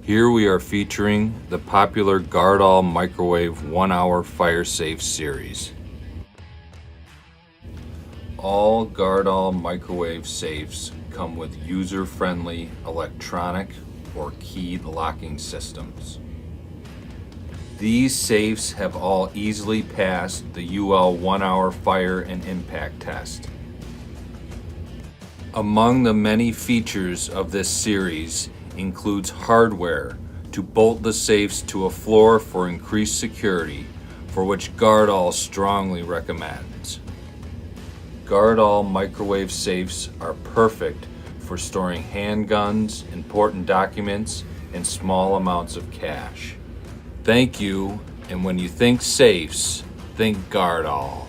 Here we are featuring the popular Gardall microwave 1-hour fire safe series. All Gardall microwave safes come with user-friendly electronic or keyed locking systems. These safes have all easily passed the UL 1-hour fire and impact test. Among the many features of this series includes hardware to bolt the safes to a floor for increased security, for which Gardall strongly recommends. Gardall microwave safes are perfect for storing handguns, important documents, and small amounts of cash. Thank you, and when you think safes, think Gardall.